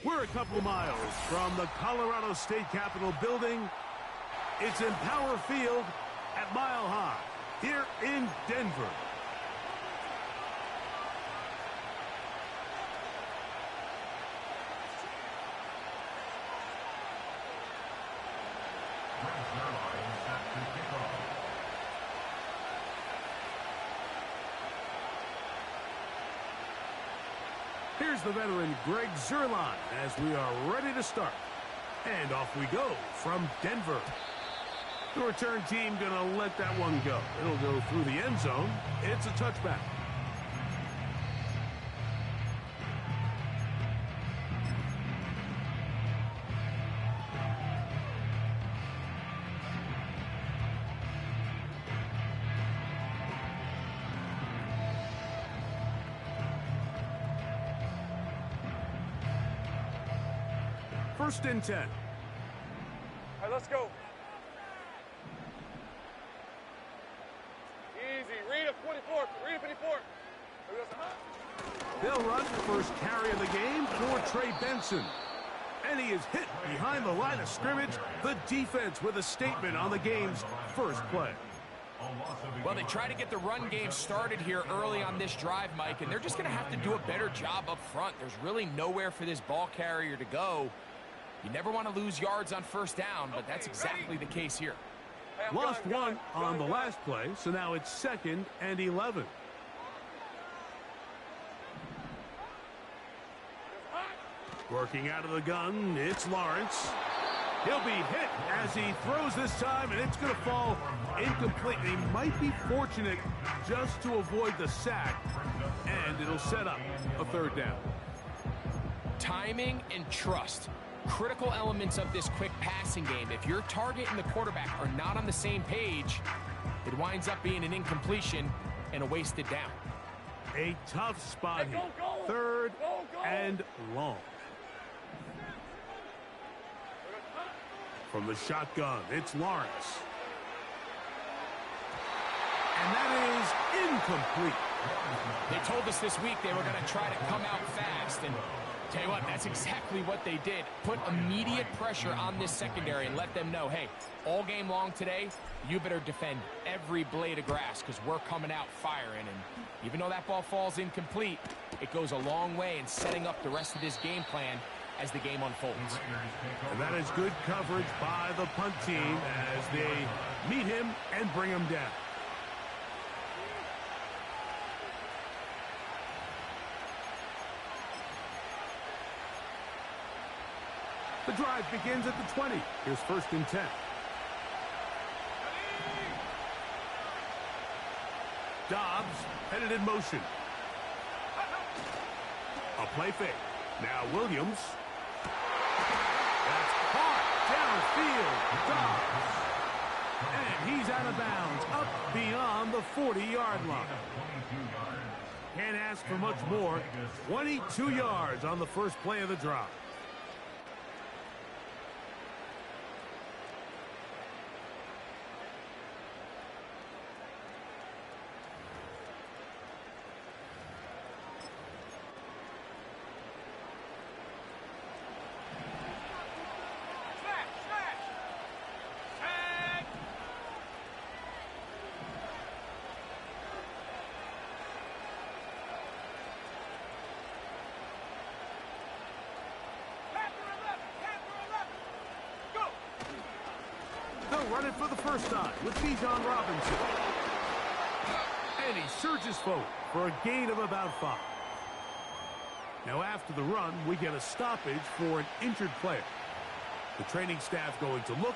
We're a couple of miles from the Colorado State Capitol building. It's in Power Field at Mile High here in Denver. Here's the veteran Greg Zuerlein as we are ready to start. And off we go from Denver. The return team going to let that one go. It'll go through the end zone. It's a touchback. First and 10. All right, let's go. Easy. Read a 24. Read a 24. They'll run the first carry of the game for Trey Benson. And he is hit behind the line of scrimmage. The defense with a statement on the game's first play. Well, they try to get the run game started here early on this drive, Mike, and they're just going to have to do a better job up front. There's really nowhere for this ball carrier to go. You never want to lose yards on first down, but that's exactly the case here. Lost one on the last play, so now it's 2nd and 11. Working out of the gun, it's Lawrence. He'll be hit as he throws this time, and it's going to fall incomplete. He might be fortunate just to avoid the sack, and it'll set up a 3rd down. Timing and trust. Critical elements of this quick passing game. If your target and the quarterback are not on the same page, it winds up being an incompletion and a wasted down. A tough spot here. 3rd and long. From the shotgun, it's Lawrence. And that is incomplete. They told us this week they were going to try to come out fast, and tell you what, that's exactly what they did. Put immediate pressure on this secondary and let them know, hey, all game long today, you better defend every blade of grass because we're coming out firing. And even though that ball falls incomplete, it goes a long way in setting up the rest of this game plan as the game unfolds. And that is good coverage by the punt team as they meet him and bring him down. The drive begins at the 20. Here's 1st and 10. Dobbs headed in motion. A play fake. Now Williams. That's caught downfield. Dobbs. And he's out of bounds up beyond the 40-yard line. Can't ask for much more. 22 yards on the first play of the drive. Run it for the first time with Bijan Robinson. And he surges forward for a gain of about 5. Now after the run, we get a stoppage for an injured player. The training staff going to look,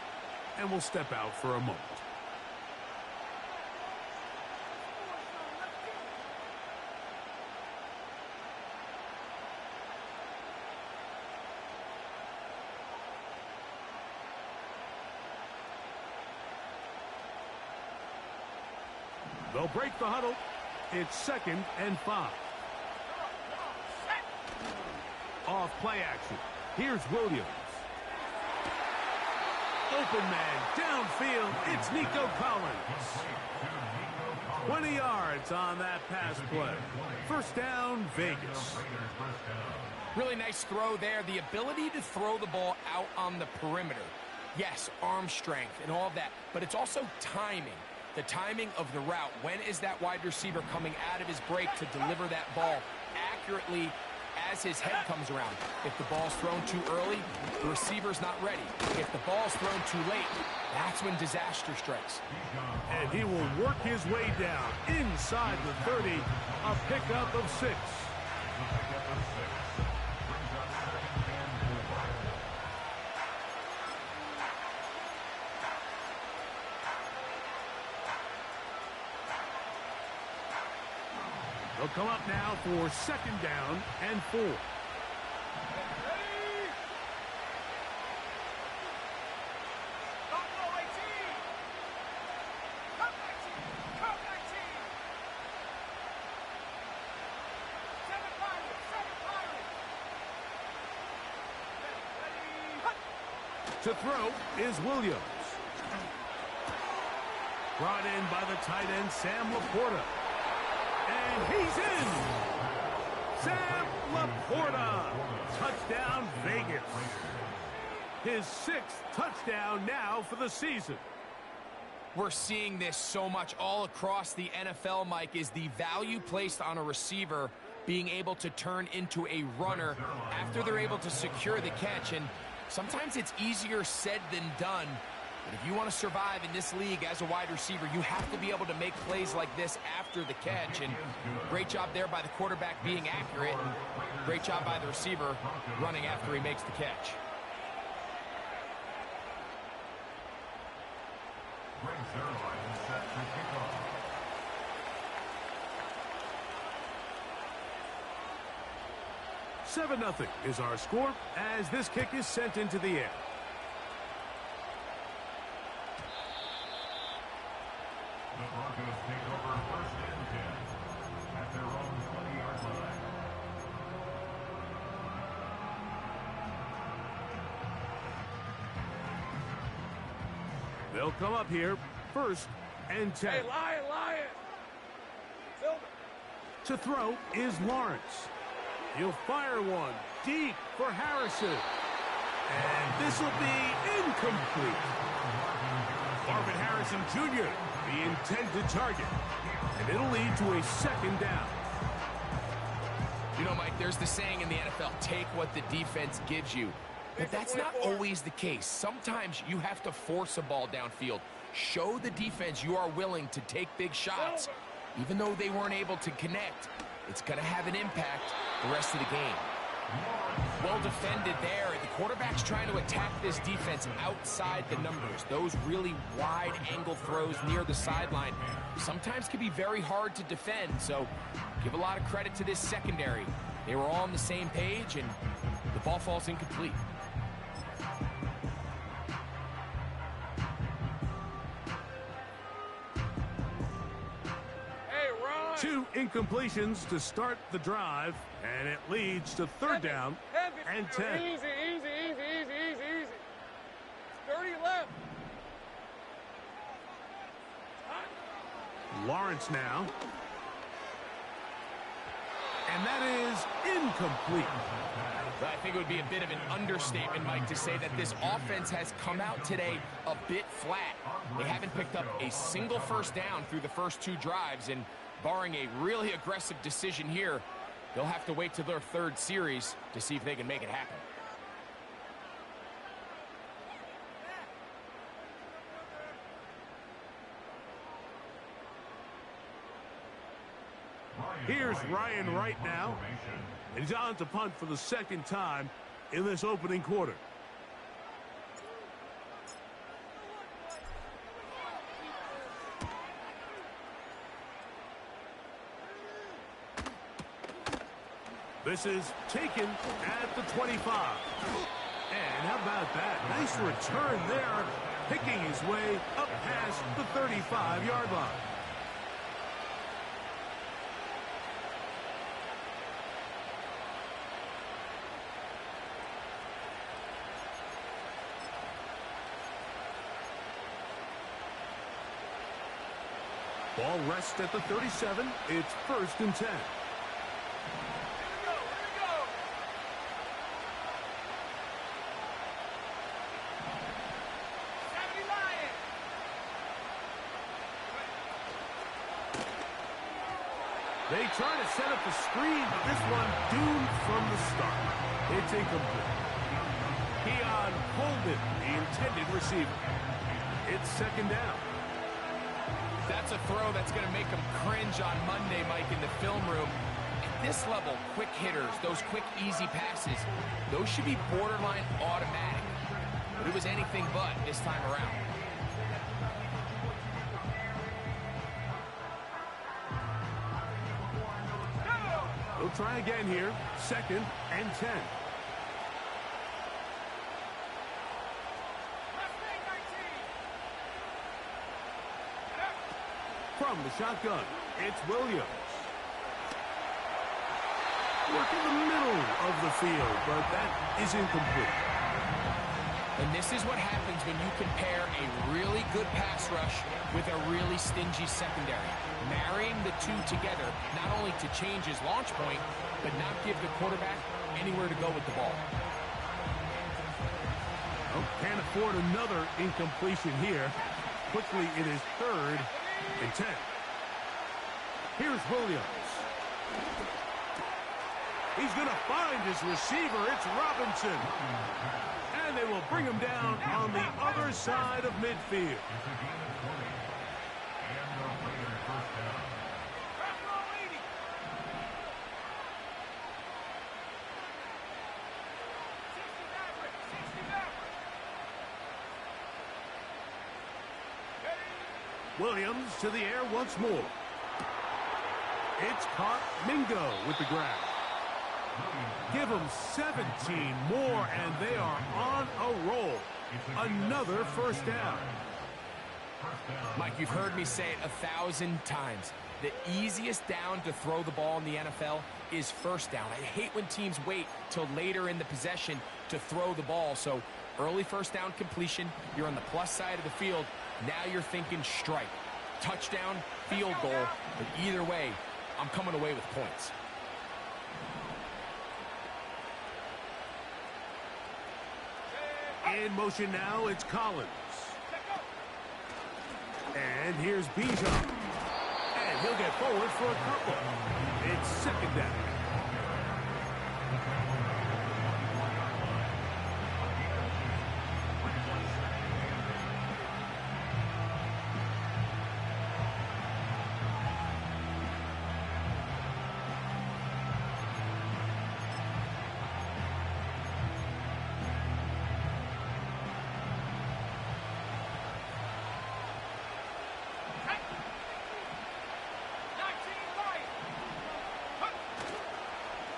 and will step out for a moment. They'll break the huddle. It's 2nd and 5. Off play action. Here's Williams. Open man downfield. It's Nico Collins. 20 yards on that pass play. First down, Vegas. Really nice throw there. The ability to throw the ball out on the perimeter. Yes, arm strength and all of that, but it's also timing. The timing of the route. When is that wide receiver coming out of his break to deliver that ball accurately as his head comes around? If the ball's thrown too early, the receiver's not ready. If the ball's thrown too late, that's when disaster strikes. And he will work his way down inside the 30, a pickup of 6. They'll come up now for 2nd down and 4. To throw is Williams. Brought in by the tight end, Sam Laporta. And he's in! Sam Laporta! Touchdown, Vegas. His 6th touchdown now for the season. We're seeing this so much all across the NFL, Mike, is the value placed on a receiver being able to turn into a runner after they're able to secure the catch. And sometimes it's easier said than done. But if you want to survive in this league as a wide receiver, you have to be able to make plays like this after the catch. And great job there by the quarterback being accurate. And great job by the receiver running after he makes the catch. Seven 7-0 is our score as this kick is sent into the air. The Broncos take over 1st and 10 at their own 20-yard line. They'll come up here 1st and 10. Hey, Lion! Silver. To throw is Lawrence. He'll fire one deep for Harrison. And this will be incomplete. Marvin Harrison Jr., the intended target. And it'll lead to a 2nd down. You know, Mike, there's the saying in the NFL, take what the defense gives you. But that's not always the case. Sometimes you have to force a ball downfield. Show the defense you are willing to take big shots. Even though they weren't able to connect, it's going to have an impact the rest of the game. Well defended there. The quarterback's trying to attack this defense outside the numbers. Those really wide angle throws near the sideline sometimes can be very hard to defend. So give a lot of credit to this secondary. They were all on the same page, and the ball falls incomplete. 2 incompletions to start the drive, and it leads to 3rd down and 10. Easy. 30 left. Lawrence now. And that is incomplete. I think it would be a bit of an understatement, Mike, to say that this offense has come out today a bit flat. They haven't picked up a single 1st down through the first 2 drives, and barring a really aggressive decision here, they'll have to wait till their 3rd series to see if they can make it happen. Here's Ryan Wright now. And he's on to punt for the 2nd time in this opening quarter. This is taken at the 25. And how about that? Nice return there, picking his way up past the 35-yard line. Ball rests at the 37. It's 1st and 10. They try to set up the screen, but this one doomed from the start. It's incomplete. Keon Holden, the intended receiver. It's second down. That's a throw that's going to make them cringe on Monday, Mike, in the film room. At this level, quick hitters, those quick, easy passes, those should be borderline automatic. But it was anything but this time around. We'll try again here. Second and 10. From the shotgun, it's Williams. Work in the middle of the field, but that is incomplete. And this is what happens when you compare a really good pass rush with a really stingy secondary. Marrying the two together, not only to change his launch point, but not give the quarterback anywhere to go with the ball. Oh, can't afford another incompletion here. Quickly, it is third and 10. Here's Williams. He's going to find his receiver. It's Robinson. And they will bring him down on the other side of midfield. Williams to the air once more. It's caught. Mingo with the grab. Give them 17 more, and they are on a roll. Another first down. Mike, you've heard me say it 1,000 times. The easiest down to throw the ball in the NFL is first down. I hate when teams wait till later in the possession to throw the ball. So early first down completion, you're on the plus side of the field. Now you're thinking strike. Touchdown, field goal. But either way, I'm coming away with points. In motion now, it's Collins. And here's Bijan. And he'll get forward for a couple. It's second down.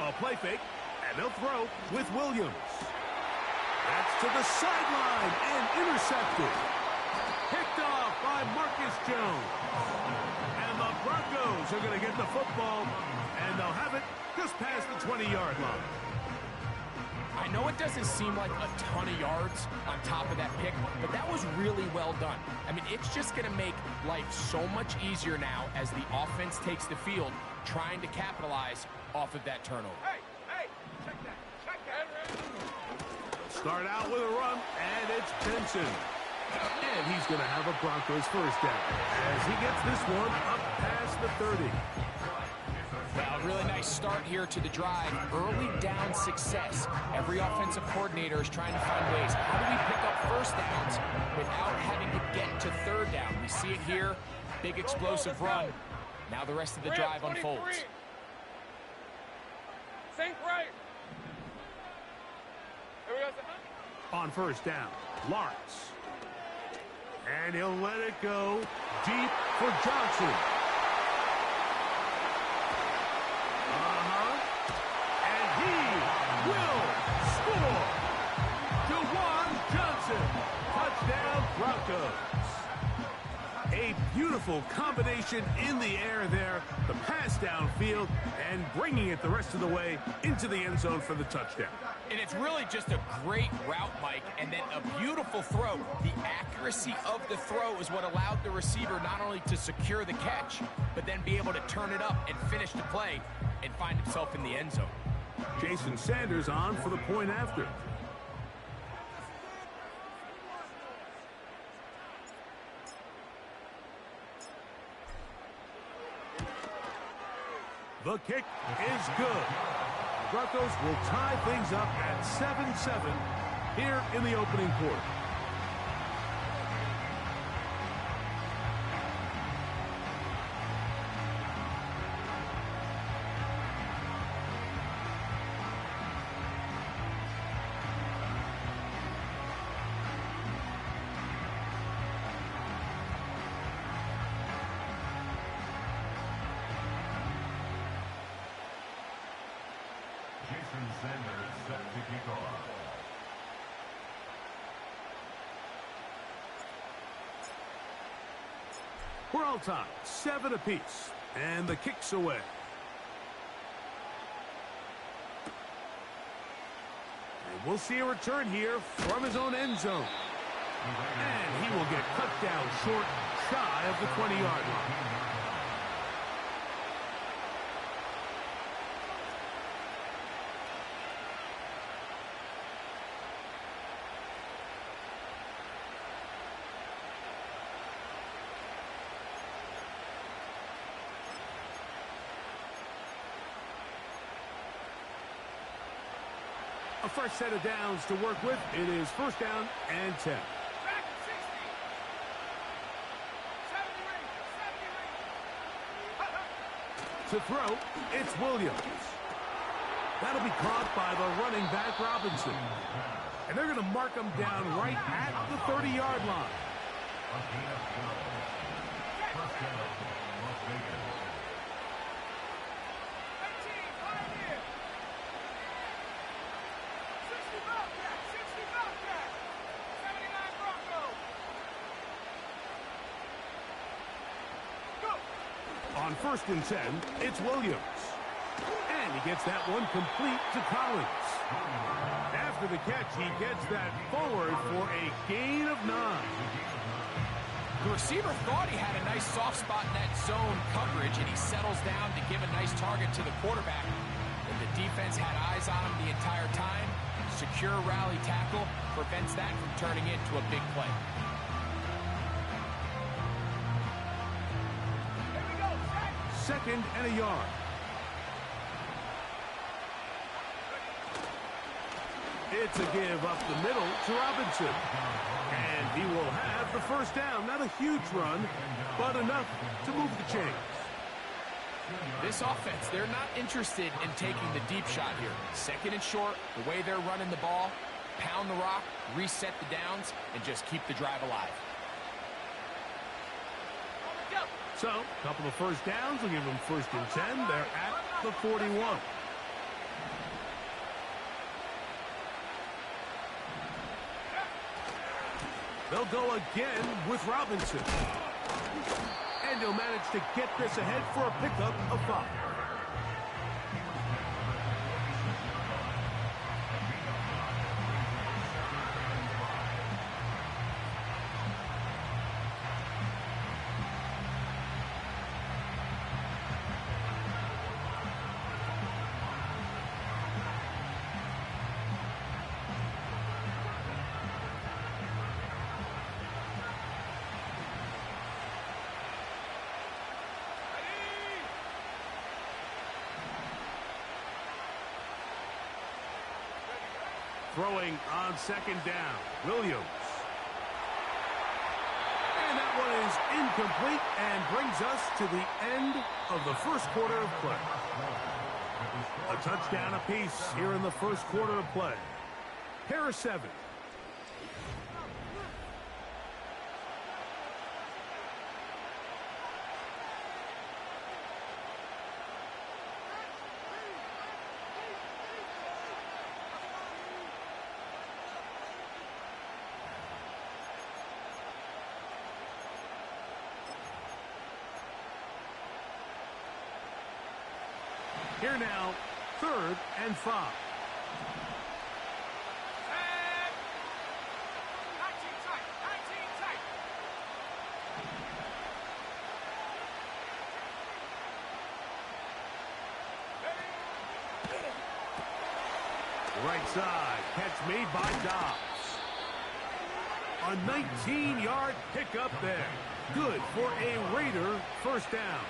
A play fake, and they'll throw with Williams. That's to the sideline and intercepted. Picked off by Marcus Jones. And the Broncos are going to get the football, and they'll have it just past the 20-yard line. I know it doesn't seem like a ton of yards on top of that pick, but that was really well done. I mean, it's just going to make life so much easier now as the offense takes the field, trying to capitalize off of that turnover. Hey, check that. Start out with a run, and it's Benson. And he's going to have a Broncos first down as he gets this one up past the 30. Well, really nice start here to the drive. Early down success. Every offensive coordinator is trying to find ways. How do we pick up first downs without having to get to third down? We see it here. Big explosive run. Now the rest of the drive unfolds. Sink right. Here we go. On first down, Lawrence. And he'll let it go deep for Johnson. And he will score. Juwan Johnson. Touchdown, Broncos. A beautiful combination in the air there. The pass downfield and bringing it the rest of the way into the end zone for the touchdown. And it's really just a great route, Mike, and then a beautiful throw. The accuracy of the throw is what allowed the receiver not only to secure the catch, but then be able to turn it up and finish the play and find himself in the end zone. Jason Sanders on for the point after. The kick is good. The Broncos will tie things up at 7-7 here in the opening quarter. Sanders set to kick off. We're all tied, 7 apiece, and the kick's away. And we'll see a return here from his own end zone. And he will get cut down short, shy of the 20-yard line. A fresh set of downs to work with. It is first down and 10. Back at 60. 70 range. To throw, it's Williams. That'll be caught by the running back Robinson. And they're going to mark him down right at the 30-yard line. First down, Las Vegas. 18, Pioneer. 60 Bobcat, 60 Bobcat. 79 Broncos. Go. On first and 10, it's Williams. And he gets that one complete to Collins. After the catch, he gets that forward for a gain of 9. The receiver thought he had a nice soft spot in that zone coverage, and he settles down to give a nice target to the quarterback. And the defense had eyes on him the entire time. Secure rally tackle prevents that from turning into a big play. Here we go, set. Second and a yard. It's a give up the middle to Robinson. And he will have the first down. Not a huge run, but enough to move the chains. This offense, they're not interested in taking the deep shot here. Second and short, the way they're running the ball, pound the rock, reset the downs, and just keep the drive alive. Go. So, a couple of first downs will give them first and 10. They're at the 41. They'll go again with Robinson. And he'll manage to get this ahead for a pickup of 5. Throwing on second down, Williams. And that one is incomplete and brings us to the end of the first quarter of play. A touchdown apiece here in the first quarter of play. Pair of 7. Here now, 3rd and 5. And 19 tight, 19 tight. Right side, catch made by Dobbs. A 19-yard pickup there. Good for a Raider first down.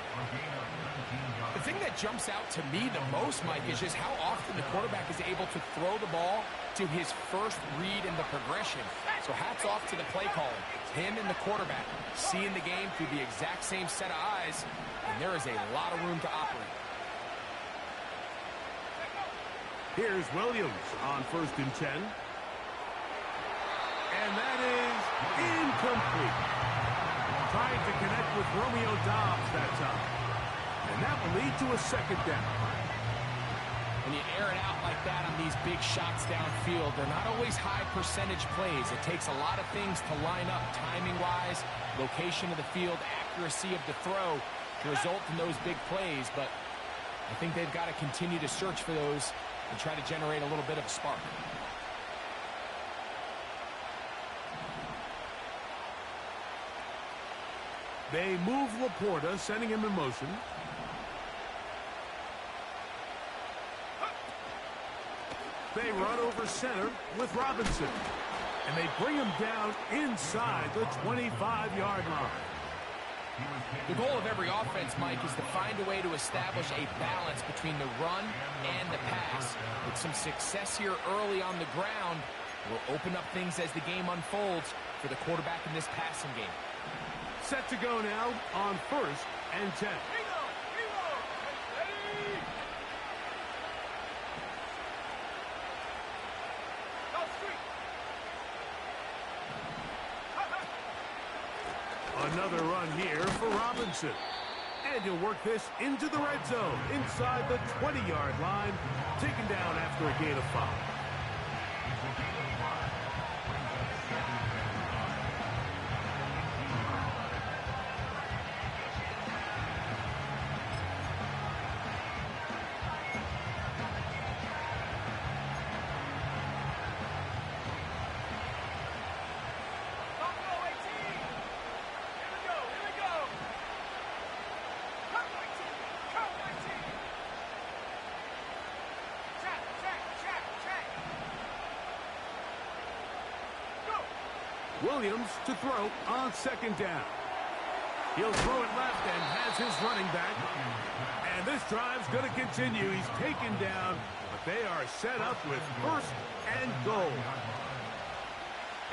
The thing that jumps out to me the most, Mike, is just how often the quarterback is able to throw the ball to his first read in the progression. So hats off to the play calling. Him and the quarterback seeing the game through the exact same set of eyes, and there is a lot of room to operate. Here's Williams on 1st and 10. And that is incomplete. Trying to connect with Romeo Doubs that time. And that will lead to a 2nd down. When you air it out like that on these big shots downfield, they're not always high percentage plays. It takes a lot of things to line up timing-wise, location of the field, accuracy of the throw to result in those big plays. But I think they've got to continue to search for those and try to generate a little bit of a spark. They move Laporta, sending him in motion. They run over center with Robinson. And they bring him down inside the 25-yard line. The goal of every offense, Mike, is to find a way to establish a balance between the run and the pass. With some success here early on the ground, will open up things as the game unfolds for the quarterback in this passing game. Set to go now on 1st and 10. Another run here for Robinson. And he'll work this into the red zone inside the 20-yard line, taken down after a gain of 5. Williams to throw on 2nd down. He'll throw it left and has his running back. And this drive's going to continue. He's taken down, but they are set up with 1st and goal.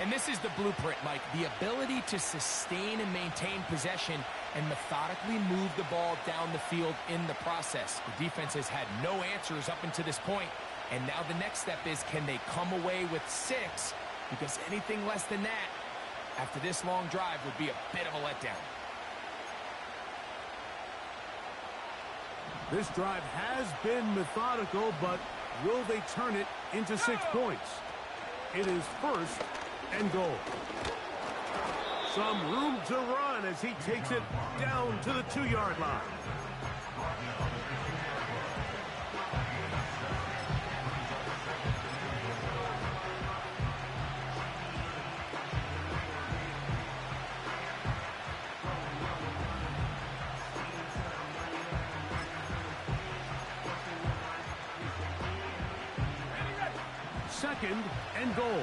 And this is the blueprint, Mike. The ability to sustain and maintain possession and methodically move the ball down the field in the process. The defense has had no answers up until this point, and now the next step is, can they come away with 6? Because anything less than that after this long drive would be a bit of a letdown. This drive has been methodical, but will they turn it into 6 points? It is 1st and goal. Some room to run as he takes it down to the 2-yard line. Second and goal.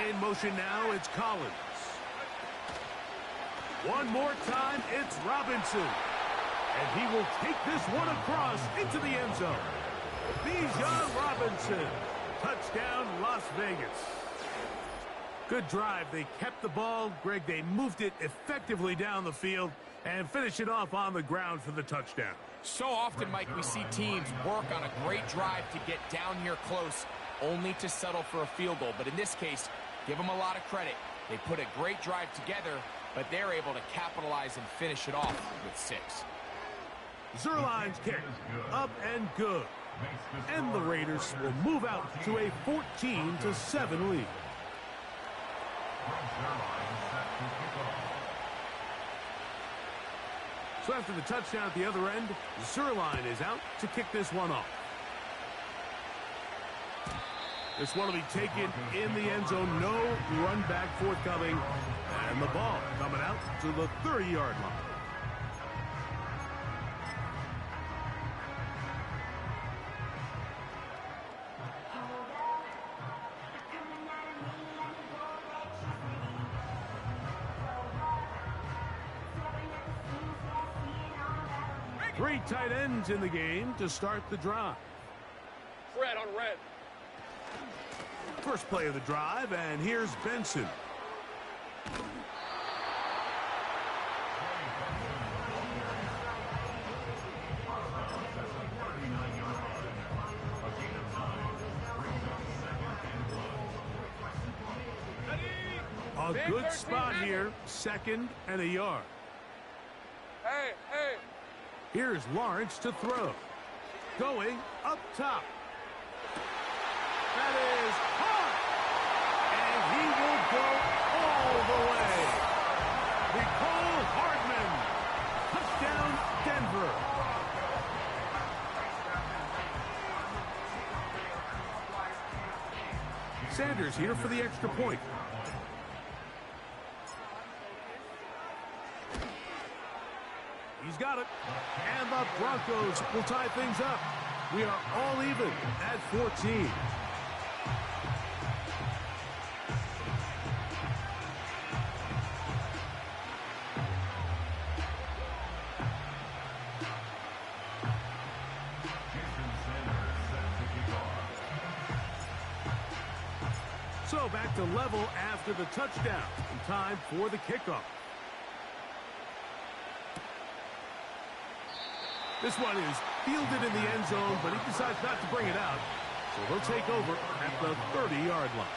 In motion now, it's Collins. One more time, it's Robinson. And he will take this one across into the end zone. Bijan Robinson. Touchdown, Las Vegas. Good drive. They kept the ball. Greg, they moved it effectively down the field and finish it off on the ground for the touchdown. So often, Mike, we see teams work on a great drive to get down here close, only to settle for a field goal. But in this case, give them a lot of credit. They put a great drive together, but they're able to capitalize and finish it off with 6. Zerline's kick, up and good. And the Raiders will move out to a 14-7 lead. So after the touchdown at the other end, Zerline is out to kick this one off. This one will be taken in the end zone. No run back forthcoming. And the ball coming out to the 30-yard line. Three tight ends in the game to start the drive. Red on red. First play of the drive, and here's Benson. A good spot here, 2nd and a yard. Hey, hey. Here's Lawrence to throw. Going up top. That is hard. And he will go all the way. Nicole Hardman. Touchdown, Denver. Sanders here for the extra point. He's got it. And the Broncos will tie things up. We are all even at 14. So back to level after the touchdown. And time for the kickoff. This one is fielded in the end zone, but he decides not to bring it out. So they'll take over at the 30-yard line.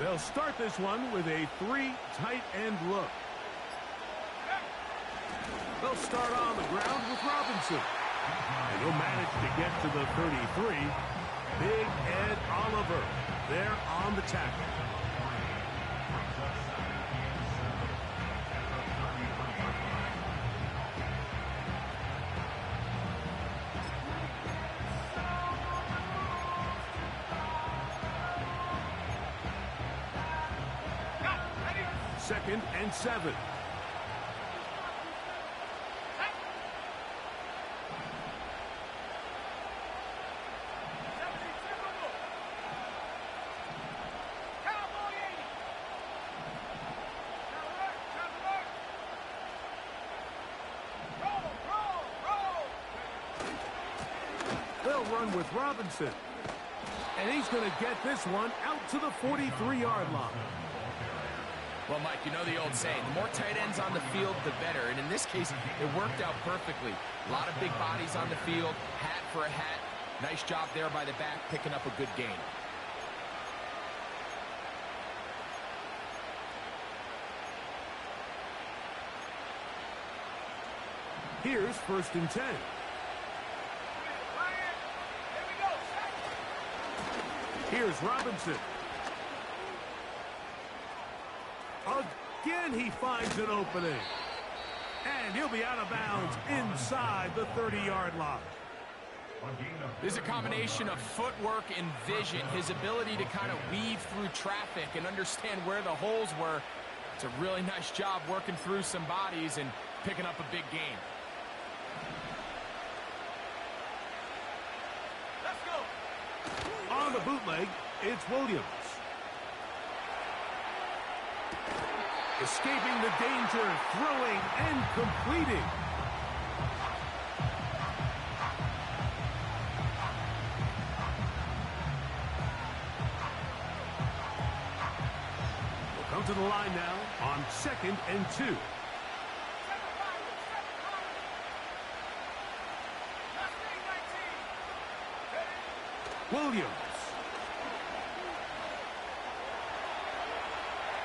They'll start this one with a 3 tight end look. They'll start on the ground with Robinson. And he'll manage to get to the 33. Big Ed Oliver there on the tackle. Second and 7. They'll run with Robinson. And he's going to get this one out to the 43-yard line. Well, Mike, you know the old saying, the more tight ends on the field, the better. And in this case, it worked out perfectly. A lot of big bodies on the field, hat for a hat. Nice job there by the back, picking up a good gain. Here's 1st and 10. Here's Robinson. Again, he finds an opening. And he'll be out of bounds inside the 30-yard line. There's a combination of footwork and vision, his ability to kind of weave through traffic and understand where the holes were. It's a really nice job working through some bodies and picking up a big gain. Let's go. On the bootleg, it's Williams. Escaping the danger, throwing and completing. We'll come to the line now on 2nd and 2. Williams.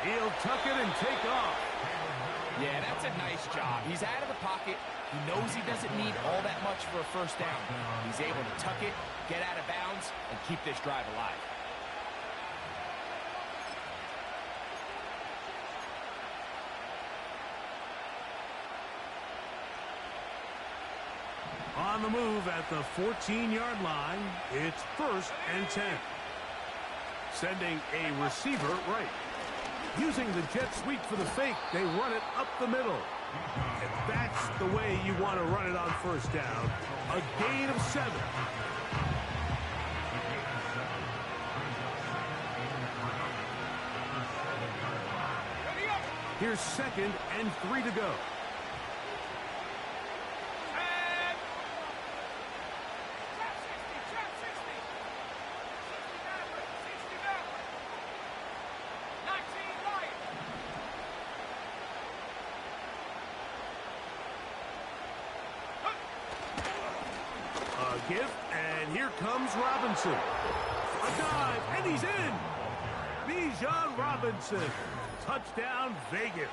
He'll tuck it and take off. Yeah, that's a nice job. He's out of the pocket. He knows he doesn't need all that much for a first down. He's able to tuck it, get out of bounds, and keep this drive alive. on the move at the 14-yard line. It's 1st and 10. Sending a receiver right. Using the jet sweep for the fake, they run it up the middle. And that's the way you want to run it on 1st down. A gain of 7. Here's 2nd and 3 to go. Gift, and here comes Robinson. A dive, and he's in. Bijan Robinson. Touchdown, Vegas.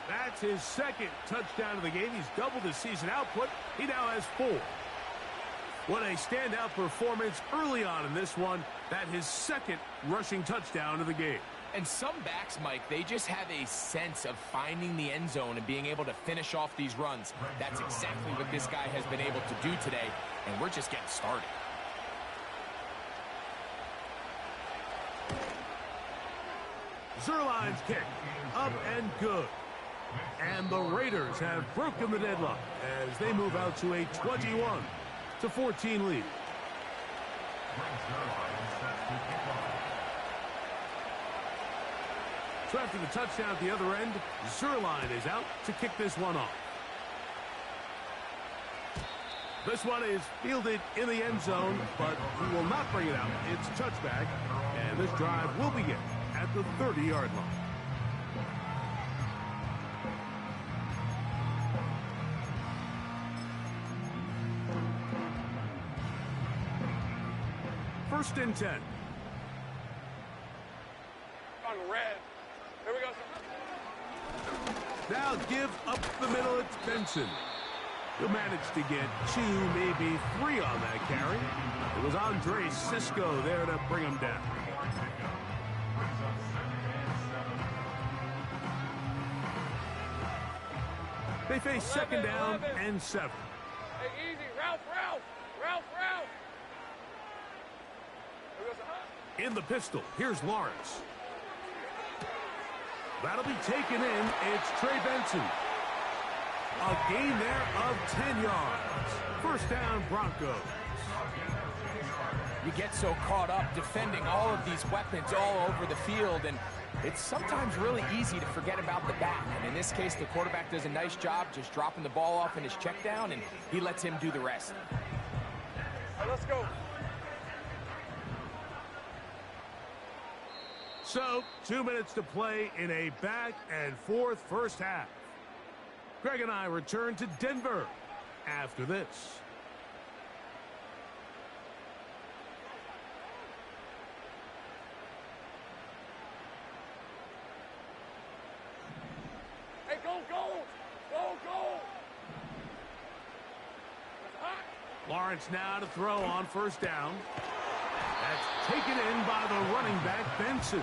That's his 2nd touchdown of the game. He's doubled his season output. He now has 4. What a standout performance early on in this one. That his 2nd rushing touchdown of the game. And some backs, Mike, they just have a sense of finding the end zone and being able to finish off these runs. That's exactly what this guy has been able to do today, and we're just getting started. Zerline's kick, up and good. And the Raiders have broken the deadlock as they move out to a 21-14 lead. So after the touchdown at the other end, Zerline is out to kick this one off. This one is fielded in the end zone, but he will not bring it out. It's touchback, and this drive will begin at the 30-yard line. First and 10. On red. Here we go. Now give up the middle. It's Benson. He'll manage to get 2, maybe 3 on that carry. It was Andre Cisco there to bring him down. They face 2nd down and 7. Hey, easy. Ralph. In the pistol, here's Lawrence. That'll be taken in. It's Trey Benson. A gain there of 10 yards. First down, Broncos. You get so caught up defending all of these weapons all over the field, and it's sometimes really easy to forget about the back. And in this case, the quarterback does a nice job just dropping the ball off in his check down, and he lets him do the rest. All right, let's go. So, 2 minutes to play in a back-and-forth first half. Greg and I return to Denver after this. Hey, go! Lawrence now to throw on first down. That's taken in by the running back, Benson.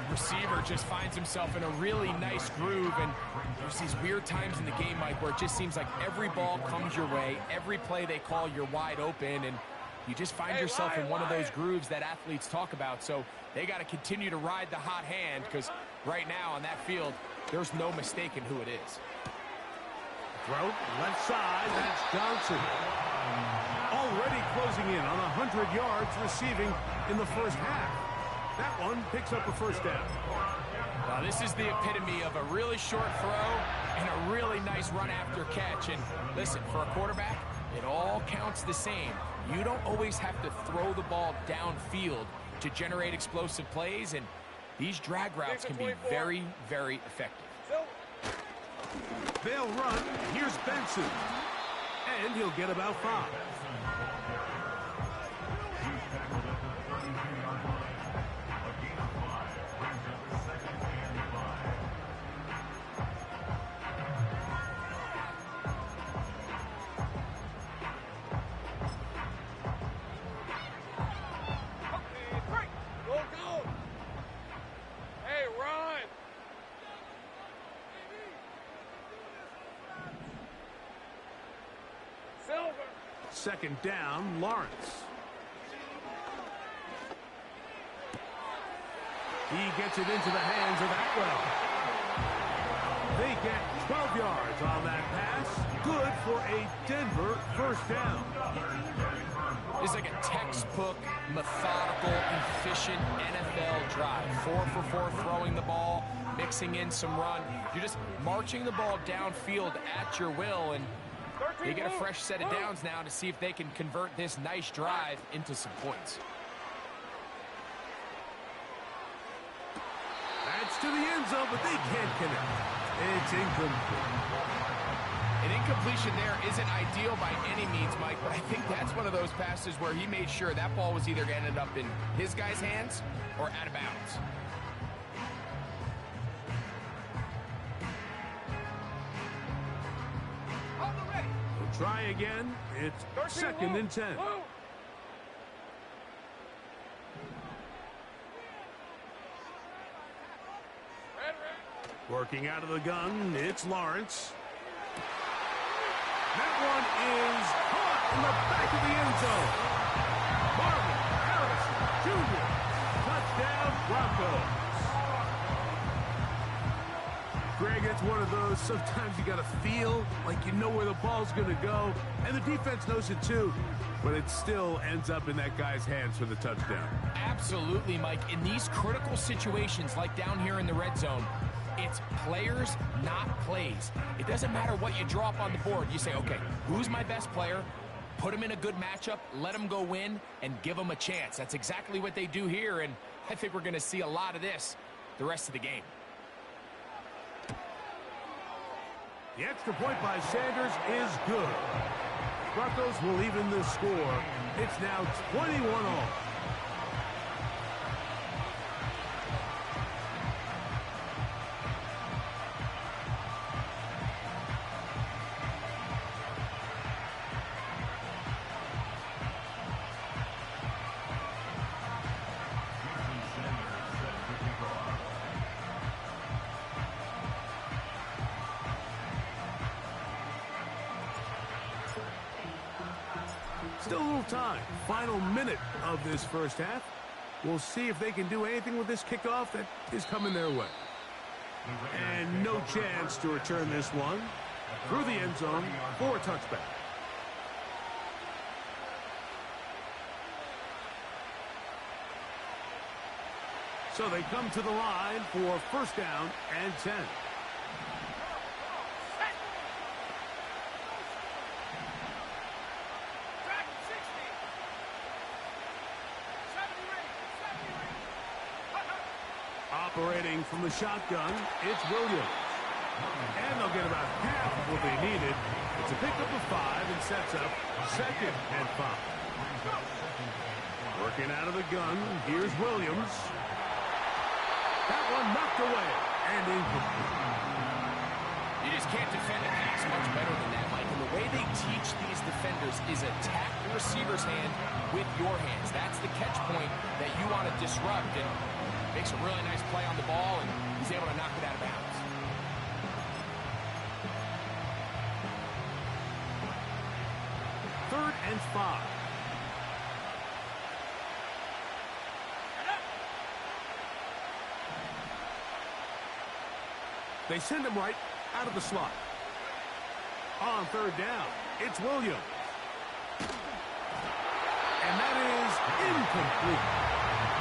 Receiver just finds himself in a really nice groove, and there's these weird times in the game, Mike, where it just seems like every ball comes your way, every play they call, you're wide open, and you just find yourself in one of those grooves that athletes talk about. So they got to continue to ride the hot hand, because right now on that field, there's no mistaking who it is. Throw, left side, that's Johnson. Already closing in on 100 yards receiving in the first half. That one picks up a first down. Now, this is the epitome of a really short throw and a really nice run after catch. And listen, for a quarterback, it all counts the same. You don't always have to throw the ball downfield to generate explosive plays, and these drag routes can be very, very effective. They'll run. Here's Benson. And he'll get about 5. Second down, Lawrence. He gets it into the hands of Atwell. They get 12 yards on that pass. Good for a Denver first down. It's like a textbook, methodical, efficient NFL drive. 4 for 4 throwing the ball, mixing in some run. You're just marching the ball downfield at your will, and they get a fresh set of downs now to see if they can convert this nice drive into some points. That's to the end zone, but they can't connect. It's incomplete. An incompletion there isn't ideal by any means, Mike, but I think that's one of those passes where he made sure that ball was either going to end up in his guy's hands or out of bounds. We'll try again. It's 2nd and 10. Working out of the gun, it's Lawrence. That one is caught in the back of the end zone. Marvin Harrison Jr. Touchdown, Broncos. Greg, it's one of those, sometimes you got to feel like you know where the ball's going to go, and the defense knows it too, but it still ends up in that guy's hands for the touchdown. Absolutely, Mike. In these critical situations, like down here in the red zone, it's players, not plays. It doesn't matter what you draw up on the board. You say, okay, who's my best player? Put him in a good matchup, let him go win, and give him a chance. That's exactly what they do here, and I think we're going to see a lot of this the rest of the game. The extra point by Sanders is good. Broncos will even the score. It's now 21-all. Still a little time. Final minute of this first half. We'll see if they can do anything with this kickoff that is coming their way. And no chance to return this one through the end zone for a touchback. So they come to the line for first down and 10. Operating from the shotgun, it's Williams. And they'll get about half of what they needed. It's a pickup of 5 and sets up 2nd and 5. Working out of the gun, here's Williams. That one knocked away and incomplete. You just can't defend a pass much better than that, Mike. And the way they teach these defenders is attack the receiver's hand with your hands. That's the catch point that you want to disrupt. And makes a really nice play on the ball, and he's able to knock it out of bounds. Third and 5. They send him right out of the slot. On third down, it's Williams. And that is incomplete.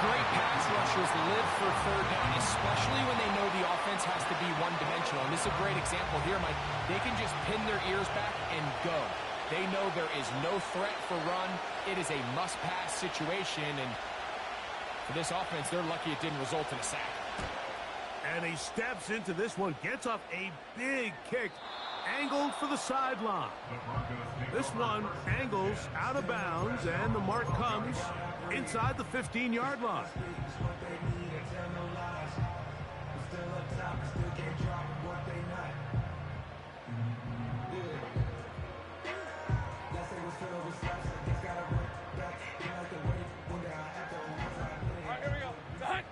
Great pass rushers live for third down, especially when they know the offense has to be one-dimensional. And this is a great example here, Mike. They can just pin their ears back and go. They know there is no threat for run. It is a must-pass situation, and for this offense, they're lucky it didn't result in a sack. And he steps into this one, gets up a big kick, angled for the sideline. This one angles out of bounds, and the mark comes inside the 15-yard line. All right, here we go. Done.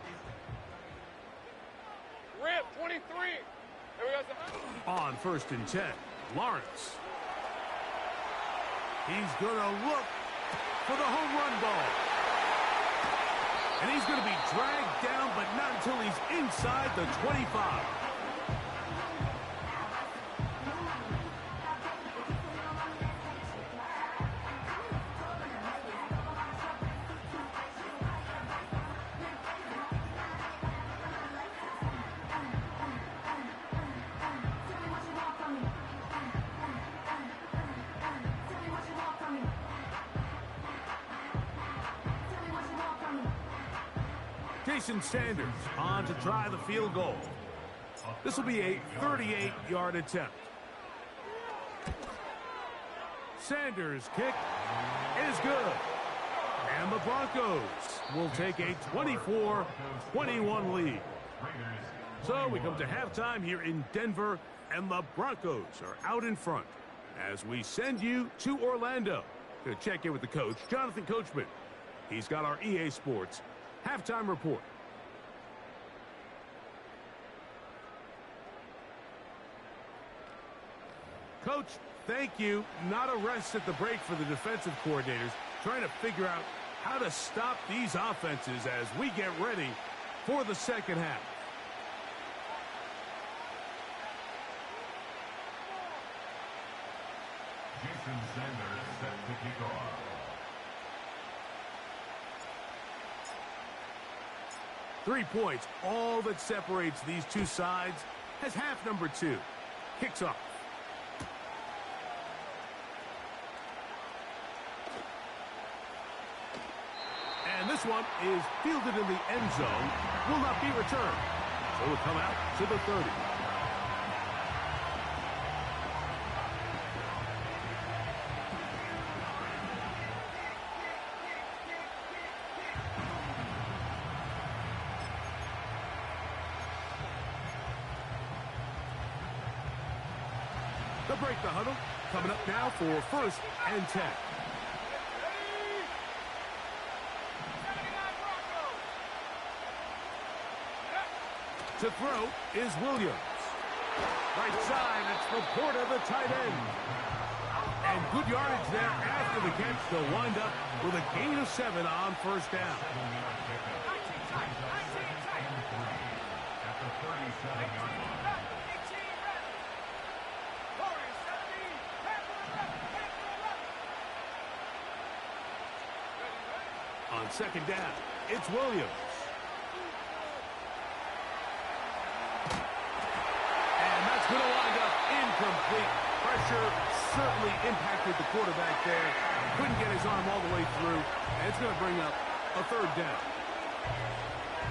Rip, 23. Here we go. On first and 10, Lawrence. He's going to look for the home run ball. And he's going to be dragged down, but not until he's inside the 25. Jason Sanders on to try the field goal. This will be a 38-yard attempt. Sanders' kick is good. And the Broncos will take a 24-21 lead. So we come to halftime here in Denver, and the Broncos are out in front as we send you to Orlando to check in with the coach, Jonathan Coachman. He's got our EA Sports halftime report. Coach, thank you. Not a rest at the break for the defensive coordinators, trying to figure out how to stop these offenses as we get ready for the second half. Jason Sanders set to kick off. Three points, all that separates these two sides, as half number two kicks off. And this one is fielded in the end zone, will not be returned. So it will come out to the 30. They'll break the huddle. Coming up now for 1st and 10. To throw is Williams. Right side, it's Laporta, the tight end. And good yardage there after the catch to wind up with a gain of 7 on 1st down. On 2nd down, it's Williams. Going to wind up incomplete. Pressure certainly impacted the quarterback there. Couldn't get his arm all the way through. And it's going to bring up a 3rd down.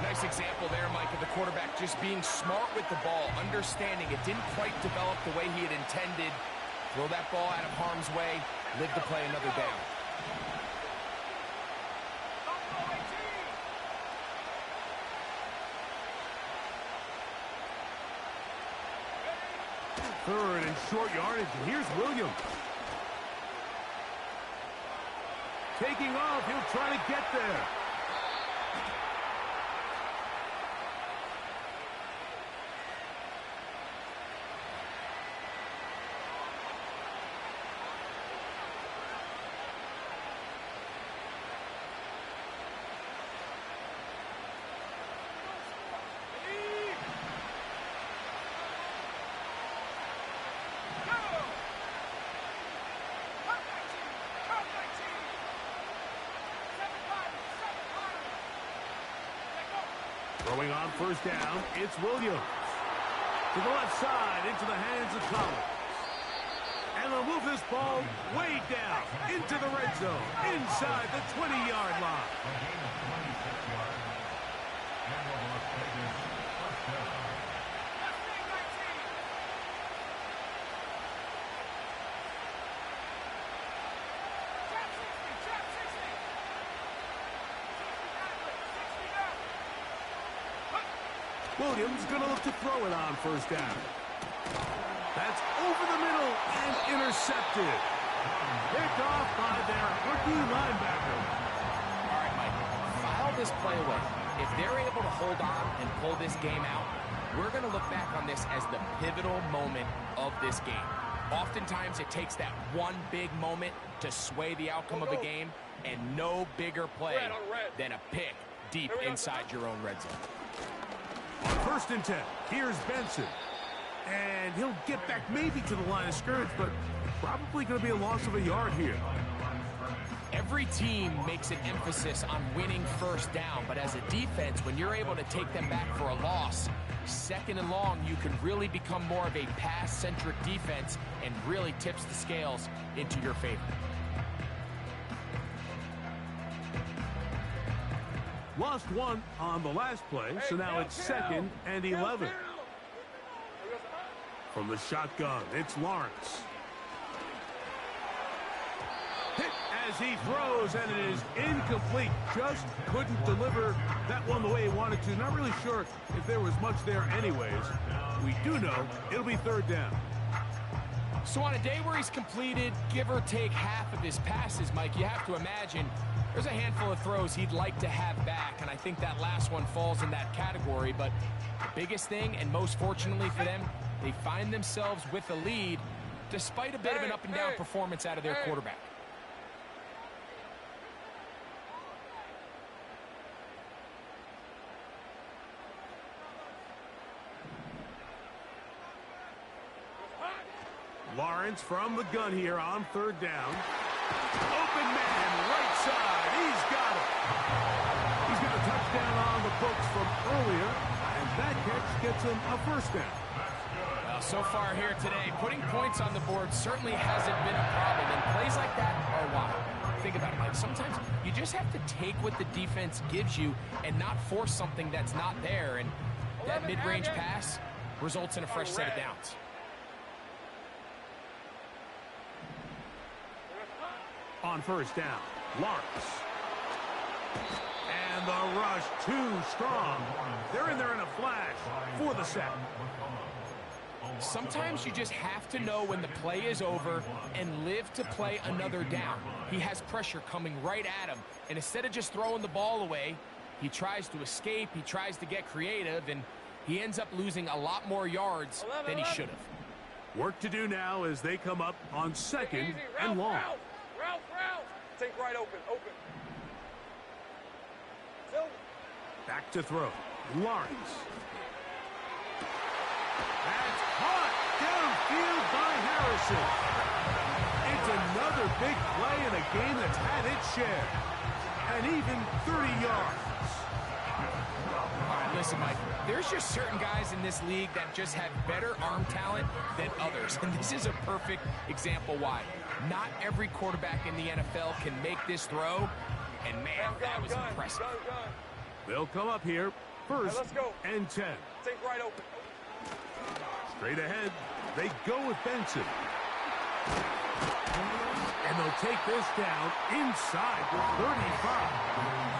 Nice example there, Mike, of the quarterback just being smart with the ball, understanding it didn't quite develop the way he had intended. Throw that ball out of harm's way, live to play another down. Third and short yardage, and here's Williams. Taking off, he'll try to get there. Throwing on 1st down, it's Williams. To the left side, into the hands of Collins. And they'll move this ball way down into the red zone, inside the 20-yard line. Williams going to look to throw it on 1st down. That's over the middle and intercepted. Picked off by their rookie linebacker. All right, Mike, file this play away. If they're able to hold on and pull this game out, we're going to look back on this as the pivotal moment of this game. Oftentimes, it takes that one big moment to sway the outcome of a game, and no bigger play than a pick deep inside your own red zone. On 1st and 10, here's Benson. And he'll get back maybe to the line of scrimmage, but probably going to be a loss of a yard here. Every team makes an emphasis on winning 1st down, but as a defense, when you're able to take them back for a loss, 2nd and long, you can really become more of a pass-centric defense and really tips the scales into your favor. Lost one on the last play, so now it's 2nd and 11. From the shotgun, it's Lawrence. Hit as he throws, and it is incomplete. Just couldn't deliver that one the way he wanted to. Not really sure if there was much there anyways. We do know it'll be 3rd down. So on a day where he's completed, give or take half of his passes, Mike, you have to imagine there's a handful of throws he'd like to have back, and I think that last one falls in that category. But the biggest thing, and most fortunately for them, they find themselves with a lead despite a bit of an up-and-down performance out of their quarterback. Lawrence from the gun here on 3rd down. Open man, right side. He's got it. He's got a touchdown on the books from earlier, and that catch gets him a 1st down. Well, so far here today, putting points on the board certainly hasn't been a problem, and plays like that are wild. Think about it, Mike. Sometimes you just have to take what the defense gives you and not force something that's not there, and that mid-range pass results in a fresh set of downs. On 1st down, Lawrence. And the rush too strong. They're in there in a flash for the sack. Sometimes you just have to know when the play is over and live to play another down. He has pressure coming right at him, and instead of just throwing the ball away, he tries to escape, he tries to get creative, and he ends up losing a lot more yards than he should have. Work to do now as they come up on 2nd and long. Route. Take right open. Back to throw. Lawrence. That's caught downfield by Harrison. It's another big play in a game that's had its share. And even 30 yards. All right, listen, Mike, there's just certain guys in this league that just have better arm talent than others. And this is a perfect example why. Not every quarterback in the NFL can make this throw. And, man, that was impressive. They'll come up here. 1st and 10. Take right open. Straight ahead, they go with Benson. And they'll take this down inside the 35.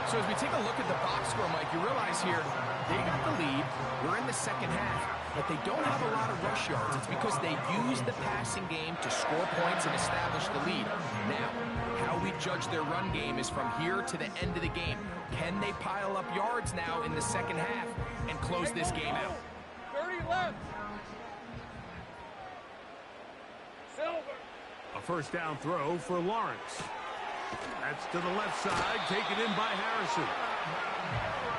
So as we take a look at the box score, Mike, you realize here they got the lead. We're in the 2nd half, but they don't have a lot of rush yards. It's because they use the passing game to score points and establish the lead. Now, how we judge their run game is from here to the end of the game. Can they pile up yards now in the 2nd half and close this game out? 30 left. Silver. A 1st down throw for Lawrence. That's to the left side, taken in by Harrison.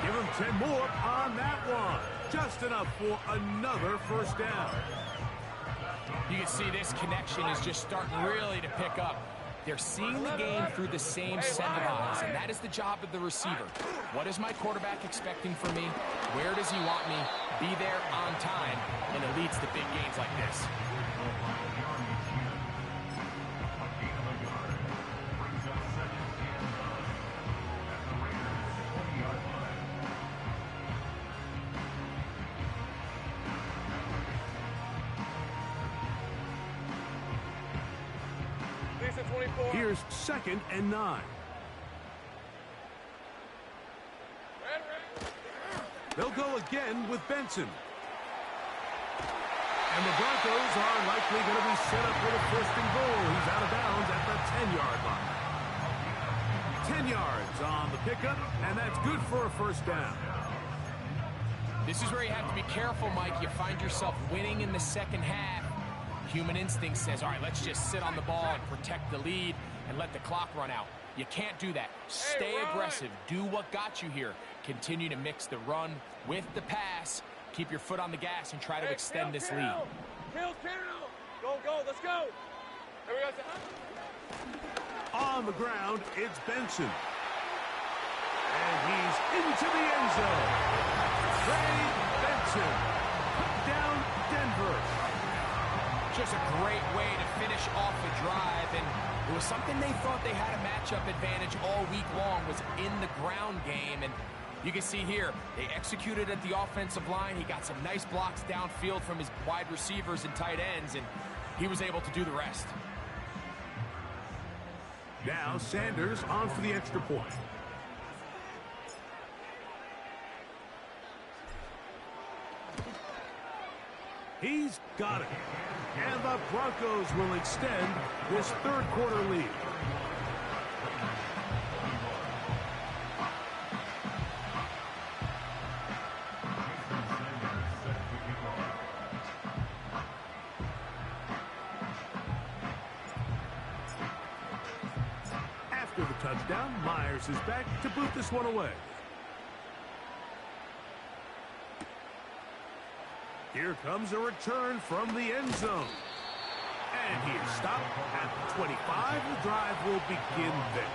Give him 10 more on that one. Just enough for another 1st down. You can see this connection is just starting really to pick up. They're seeing the game through the same set of eyes, and that is the job of the receiver. What is my quarterback expecting from me? Where does he want me? Be there on time, and it leads to big gains like this. Here's 2nd and 9. They'll go again with Benson. And the Broncos are likely going to be set up for the 1st and goal. He's out of bounds at the 10-yard line. 10 yards on the pickup, and that's good for a 1st down. This is where you have to be careful, Mike. You find yourself winning in the 2nd half. Human instinct says, all right, let's just sit on the ball and protect the lead and let the clock run out. You can't do that. Stay aggressive. Do what got you here. Continue to mix the run with the pass. Keep your foot on the gas and try to extend this lead. Kill. Go. Let's go. Here we go. On the ground, it's Benson. And he's into the end zone. Trey Benson. Down Denver. Just a great way to finish off the drive, and it was something they thought they had a matchup advantage all week long, was in the ground game. And you can see here, they executed at the offensive line. He got some nice blocks downfield from his wide receivers and tight ends, and he was able to do the rest. Now Sanders on for the extra point. He's got it. And the Broncos will extend this third quarter lead. After the touchdown, Myers is back to boot this one away. Here comes a return from the end zone. And he is stopped at the 25. The drive will begin there.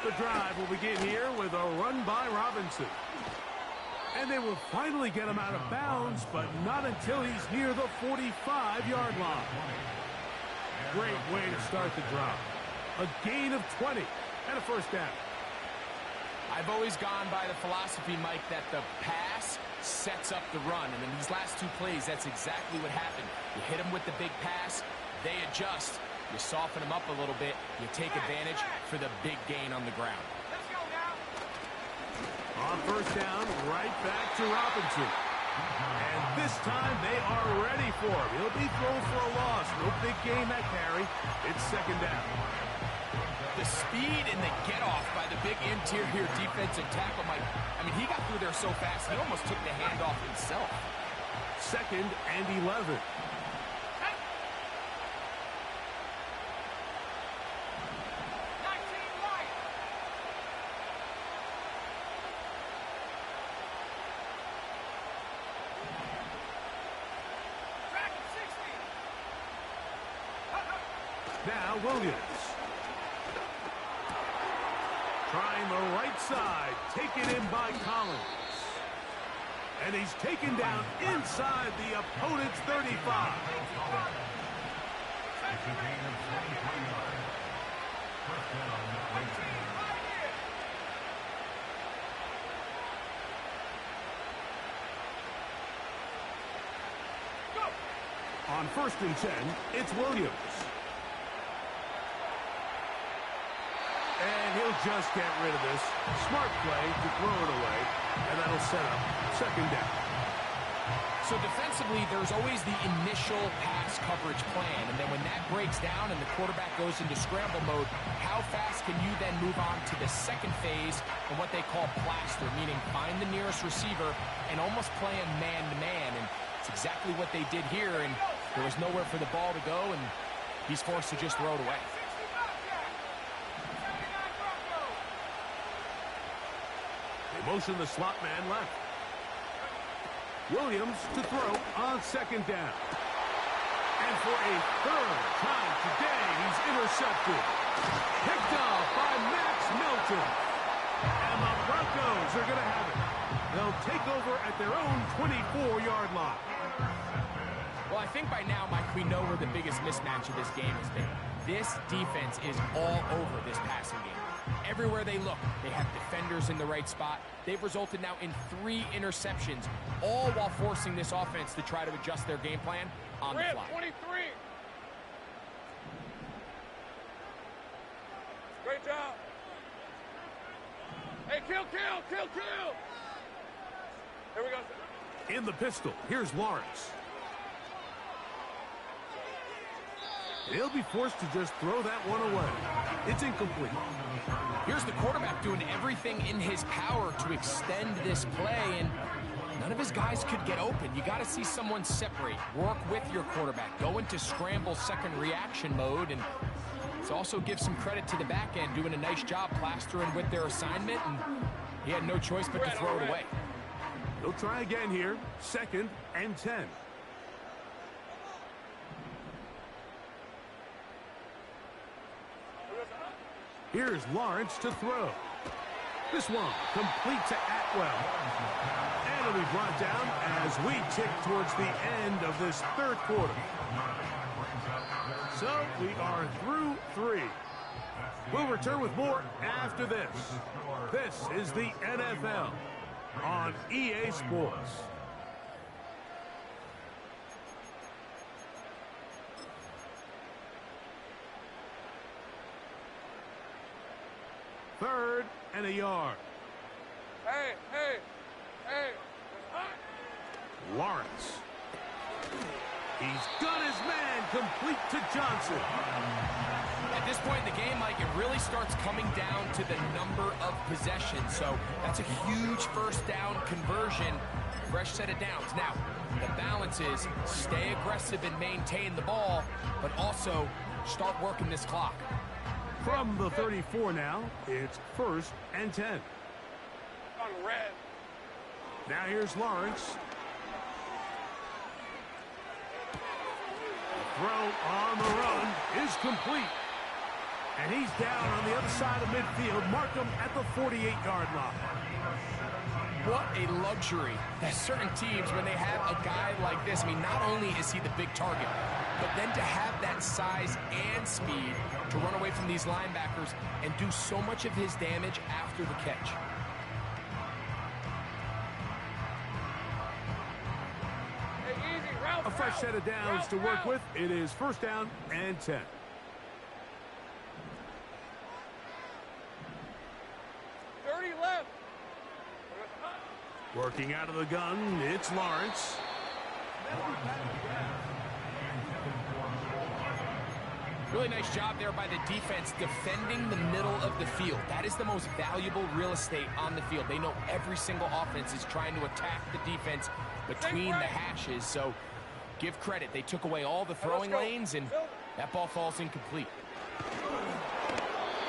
The drive will begin here with a run by Robinson. And they will finally get him out of bounds, but not until he's near the 45-yard line. Great way to start the drive. A gain of 20 and a first down. I've always gone by the philosophy, Mike, that the pass sets up the run. And in these last two plays, that's exactly what happened. You hit them with the big pass, they adjust. You soften them up a little bit. You take advantage for the big gain on the ground. Let's go now. On first down, right back to Robinson. And this time they are ready for him. He'll be thrown for a loss. No big gain that carry. It's second down. The speed and the get-off by the big interior defensive tackle, Mike. I mean, he got through there so fast, he almost took the handoff himself. Second and 11. Now Williams. Trying the right side. Taken in by Collins. And he's taken down inside the opponent's 35. On first and 10, it's Williams. And he'll just get rid of this. Smart play to throw it away, and that'll set up second down. So defensively, there's always the initial pass coverage plan, and then when that breaks down and the quarterback goes into scramble mode, how fast can you then move on to the second phase of what they call plaster, meaning find the nearest receiver and almost play him man-to-man, and it's exactly what they did here, and there was nowhere for the ball to go, and he's forced to just throw it away. Motion the slot man left. Williams to throw on second down. And for a third time today, he's intercepted. Picked off by Max Melton. And the Broncos are going to have it. They'll take over at their own 24-yard line. Well, I think by now, Mike, we know where the biggest mismatch of this game has been. This defense is all over this passing game. Everywhere they look, they have defenders in the right spot. They've resulted now in 3 interceptions, all while forcing this offense to try to adjust their game plan on the fly. 23. Great job. Hey, kill. Here we go. In the pistol, here's Lawrence. He'll be forced to just throw that one away. It's incomplete. Here's the quarterback doing everything in his power to extend this play, and none of his guys could get open. You got to see someone separate, work with your quarterback, go into scramble second reaction mode, and let's also give some credit to the back end doing a nice job plastering with their assignment, and he had no choice but to throw it away. He'll try again here. 2nd and 10. Here's Lawrence to throw. This one complete to Atwell. And it'll be brought down as we tick towards the end of this 3rd quarter. So we are through 3. We'll return with more after this. This is the NFL on EA Sports. Third and a yard. Hey. Lawrence. He's got his man complete to Johnson. At this point in the game, Mike, it really starts coming down to the number of possessions. So that's a huge first down conversion. Fresh set of downs. Now, the balance is stay aggressive and maintain the ball, but also start working this clock. From the 34 now, it's 1st and 10. On red. Now here's Lawrence. The throw on the run is complete. And he's down on the other side of midfield. Mark him at the 48-yard line. What a luxury that certain teams, when they have a guy like this, I mean, not only is he the big target, but then to have that size and speed to run away from these linebackers and do so much of his damage after the catch. Hey, easy, route, A fresh set of downs to work with. It is 1st down and 10. Left. Working out of the gun, it's Lawrence. Really nice job there by the defense defending the middle of the field. That is the most valuable real estate on the field. They know every single offense is trying to attack the defense between the hashes, so give credit. They took away all the throwing lanes, and that ball falls incomplete.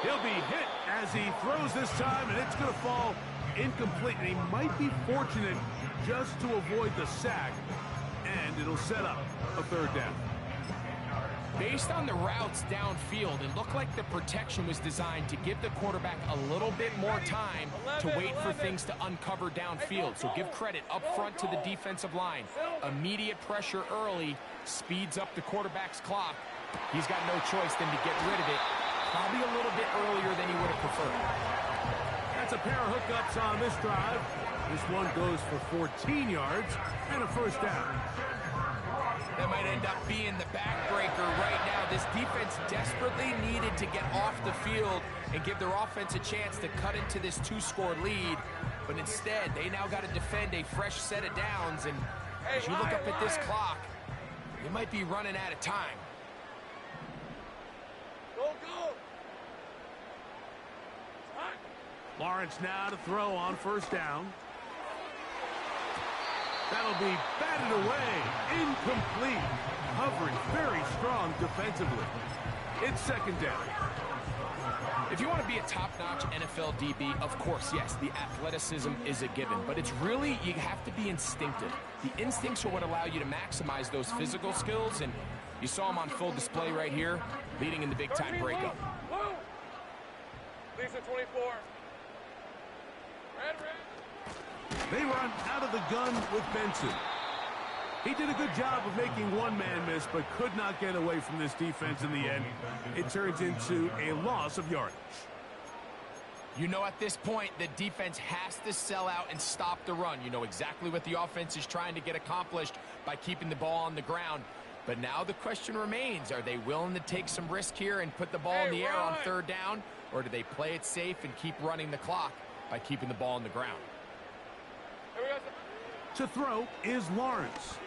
He'll be hit as he throws this time, and it's going to fall incomplete. And he might be fortunate just to avoid the sack, and it'll set up a 3rd down. Based on the routes downfield, it looked like the protection was designed to give the quarterback a little bit more time to wait for things to uncover downfield. So give credit up front to the defensive line. Immediate pressure early speeds up the quarterback's clock. He's got no choice than to get rid of it. Probably a little bit earlier than he would have preferred. That's a pair of hookups on this drive. This one goes for 14 yards and a 1st down. That might end up being the backbreaker right now. This defense desperately needed to get off the field and give their offense a chance to cut into this 2-score lead. But instead, they now got to defend a fresh set of downs. And as you look up at this clock, they might be running out of time. Go. Lawrence now to throw on 1st down. That'll be batted away. Incomplete. Hovering very strong defensively. It's 2nd down. If you want to be a top-notch NFL DB, of course, yes, the athleticism is a given. But it's really, you have to be instinctive. The instincts are what allow you to maximize those physical skills. And you saw him on full display right here, leading in the big-time breakup. Lisa 24. Red. They run out of the gun with Benson. He did a good job of making one man miss, but could not get away from this defense in the end. It turns into a loss of yardage. You know, at this point, the defense has to sell out and stop the run. You know exactly what the offense is trying to get accomplished by keeping the ball on the ground. But now the question remains, are they willing to take some risk here and put the ball in the air on third down, or do they play it safe and keep running the clock by keeping the ball on the ground? To throw is Lawrence.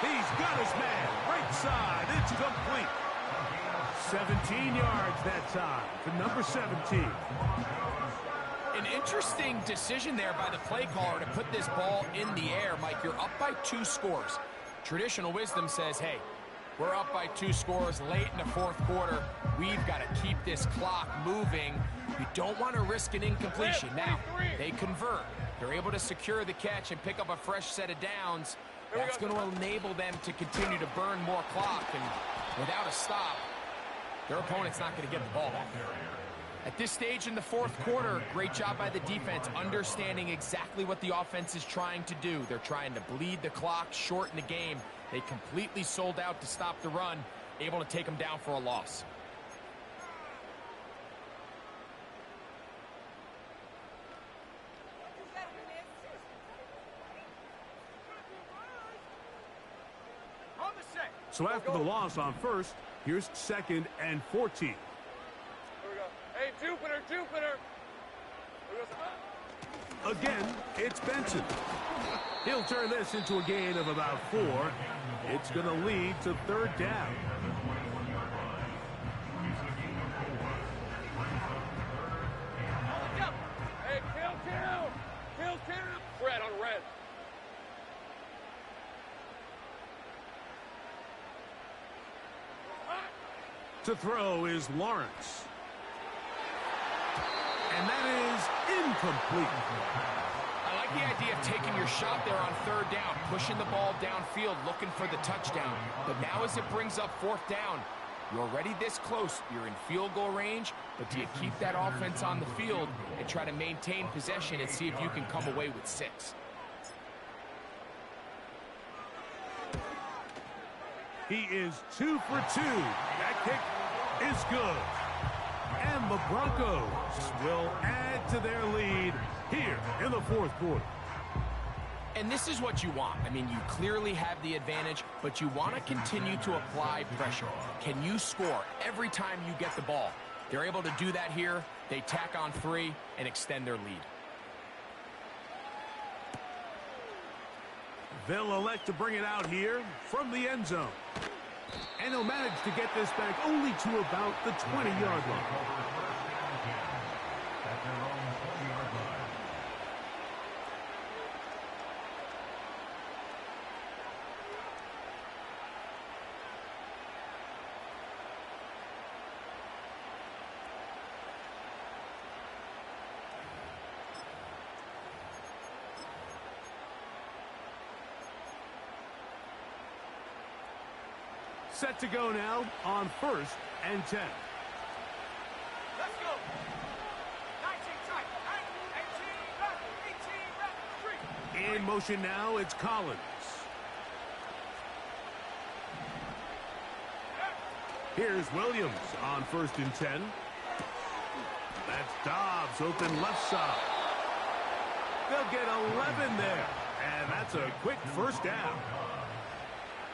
He's got his man. Right side. It's complete. 17 yards that time to number 17. An interesting decision there by the play caller to put this ball in the air. Mike, you're up by 2 scores. Traditional wisdom says, hey, we're up by 2 scores late in the fourth quarter. We've got to keep this clock moving. You don't want to risk an incompletion. Now, they convert. They're able to secure the catch and pick up a fresh set of downs. That's going to enable them to continue to burn more clock, and without a stop, their opponent's not going to get the ball back. At this stage in the fourth quarter, great job by the defense, understanding exactly what the offense is trying to do. They're trying to bleed the clock, shorten the game. They completely sold out to stop the run, able to take them down for a loss. So after the loss on first, here's 2nd and 14. Here we go. Hey, Jupiter. Again, it's Benson. He'll turn this into a gain of about 4. It's going to lead to third down. Hey, kill. Red on red. To throw is Lawrence. And that is incomplete. I like the idea of taking your shot there on third down, pushing the ball downfield, looking for the touchdown. But now as it brings up fourth down, you're already this close. You're in field goal range, but do you keep that offense on the field and try to maintain possession and see if you can come away with 6? He is 2 for 2. That kick is good. And the Broncos will add to their lead here in the fourth quarter. And this is what you want. I mean, you clearly have the advantage, but you want to continue to apply pressure. Can you score every time you get the ball? They're able to do that here. They tack on 3 and extend their lead. They'll elect to bring it out here from the end zone. And he'll manage to get this back only to about the 20-yard line. At their own 20-yard line. Set to go now on 1st and 10. Let's go. 19 tight. 18 left. 18 left. 3. In motion now, it's Collins. Here's Williams on 1st and 10. That's Dobbs open left side. They'll get 11 there. And that's a quick first down.